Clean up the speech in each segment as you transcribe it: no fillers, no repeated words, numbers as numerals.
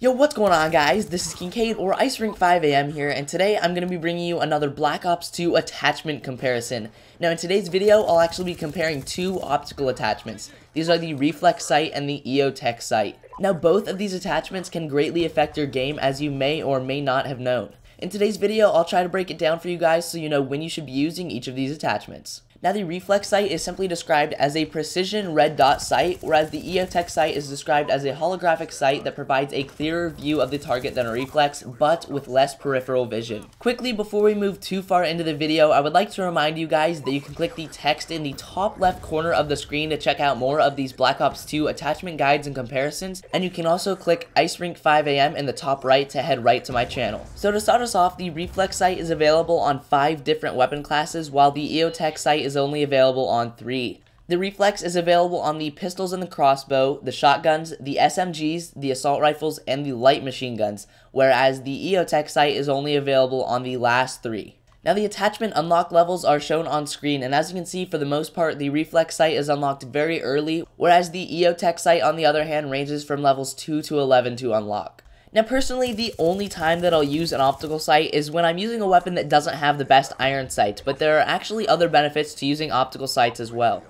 Yo, what's going on, guys? This is Kincaid or Ice Rink 5 AM here, and today I'm going to be bringing you another Black Ops 2 attachment comparison. Now, in today's video, I'll actually be comparing two optical attachments. These are the Reflex Sight and the EOTech sight. Now, both of these attachments can greatly affect your game, as you may or may not have known. In today's video, I'll try to break it down for you guys so you know when you should be using each of these attachments. Now, the Reflex Sight is simply described as a precision red dot sight, whereas the EOTech sight is described as a holographic sight that provides a clearer view of the target than a reflex, but with less peripheral vision. Quickly, before we move too far into the video, I would like to remind you guys that you can click the text in the top left corner of the screen to check out more of these Black Ops 2 attachment guides and comparisons, and you can also click Ice Rink 5 AM in the top right to head right to my channel. So to start us off, the Reflex Sight is available on 5 different weapon classes, while the EOTech sight is only available on 3. The Reflex is available on the pistols and the crossbow, the shotguns, the SMGs, the assault rifles, and the light machine guns, whereas the EOTech sight is only available on the last 3. Now, the attachment unlock levels are shown on screen, and as you can see, for the most part, the Reflex sight is unlocked very early, whereas the EOTech sight, on the other hand, ranges from levels 2 to 11 to unlock. Now, personally, the only time that I'll use an optical sight is when I'm using a weapon that doesn't have the best iron sight, but there are actually other benefits to using optical sights as well.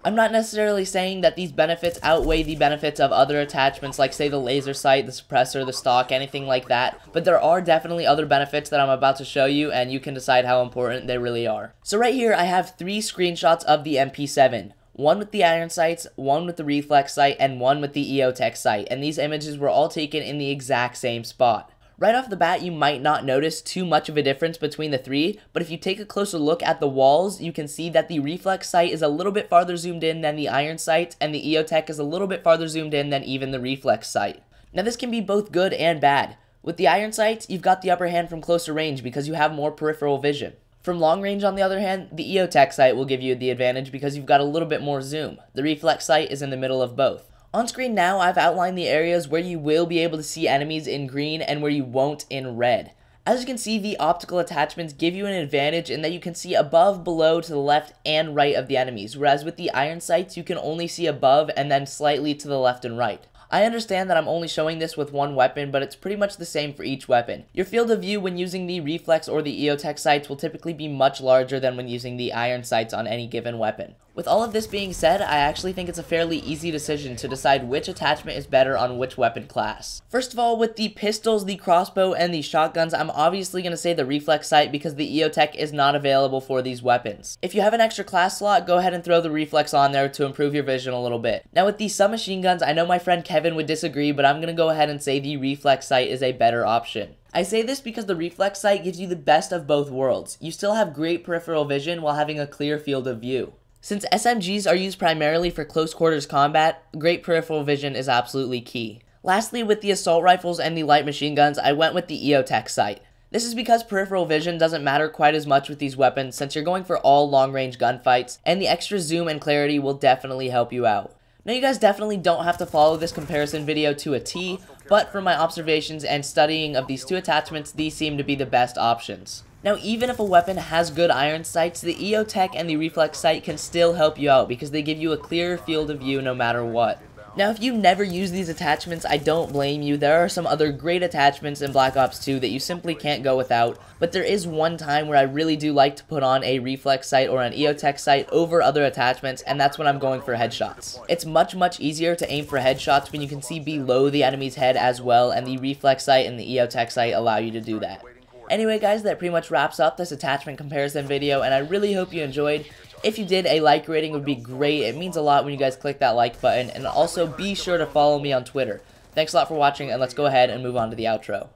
I'm not necessarily saying that these benefits outweigh the benefits of other attachments like, say, the laser sight, the suppressor, the stock, anything like that, but there are definitely other benefits that I'm about to show you, and you can decide how important they really are. So right here, I have 3 screenshots of the MP7. One with the iron sights, one with the Reflex sight, and one with the EOTech sight, and these images were all taken in the exact same spot. Right off the bat, you might not notice too much of a difference between the 3, but if you take a closer look at the walls, you can see that the Reflex sight is a little bit farther zoomed in than the iron sight, and the EOTech is a little bit farther zoomed in than even the Reflex sight. Now, this can be both good and bad. With the iron sight, you've got the upper hand from closer range because you have more peripheral vision. From long range, on the other hand, the EOTech sight will give you the advantage because you've got a little bit more zoom. The Reflex sight is in the middle of both. On screen now, I've outlined the areas where you will be able to see enemies in green and where you won't in red. As you can see, the optical attachments give you an advantage in that you can see above, below, to the left, and right of the enemies, whereas with the iron sights, you can only see above and then slightly to the left and right. I understand that I'm only showing this with one weapon, but it's pretty much the same for each weapon. Your field of view when using the Reflex or the EOTech sights will typically be much larger than when using the iron sights on any given weapon. With all of this being said, I actually think it's a fairly easy decision to decide which attachment is better on which weapon class. First of all, with the pistols, the crossbow, and the shotguns, I'm obviously going to say the Reflex sight because the EOTech is not available for these weapons. If you have an extra class slot, go ahead and throw the Reflex on there to improve your vision a little bit. Now, with the submachine guns, I know my friend Kevin would disagree, but I'm going to go ahead and say the Reflex sight is a better option. I say this because the Reflex sight gives you the best of both worlds. You still have great peripheral vision while having a clear field of view. Since SMGs are used primarily for close quarters combat, great peripheral vision is absolutely key. Lastly, with the assault rifles and the light machine guns, I went with the EOTech sight. This is because peripheral vision doesn't matter quite as much with these weapons since you're going for all long-range gunfights, and the extra zoom and clarity will definitely help you out. Now, you guys definitely don't have to follow this comparison video to a T, but from my observations and studying of these two attachments, these seem to be the best options. Now, even if a weapon has good iron sights, the EOTech and the Reflex sight can still help you out because they give you a clearer field of view no matter what. Now, if you never use these attachments, I don't blame you. There are some other great attachments in Black Ops 2 that you simply can't go without, but there is one time where I really do like to put on a Reflex sight or an EOTech sight over other attachments, and that's when I'm going for headshots. It's much easier to aim for headshots when you can see below the enemy's head as well, and the Reflex sight and the EOTech sight allow you to do that. Anyway, guys, that pretty much wraps up this attachment comparison video, and I really hope you enjoyed. If you did, a like rating would be great. It means a lot when you guys click that like button, and also be sure to follow me on Twitter. Thanks a lot for watching, and let's go ahead and move on to the outro.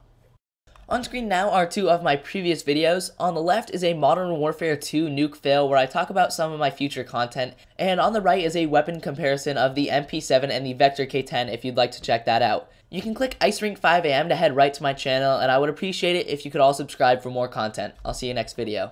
On screen now are 2 of my previous videos. On the left is a Modern Warfare 2 nuke fail where I talk about some of my future content, and on the right is a weapon comparison of the MP7 and the Vector K10 if you'd like to check that out. You can click Ice Rink 5 AM to head right to my channel, and I would appreciate it if you could all subscribe for more content. I'll see you next video.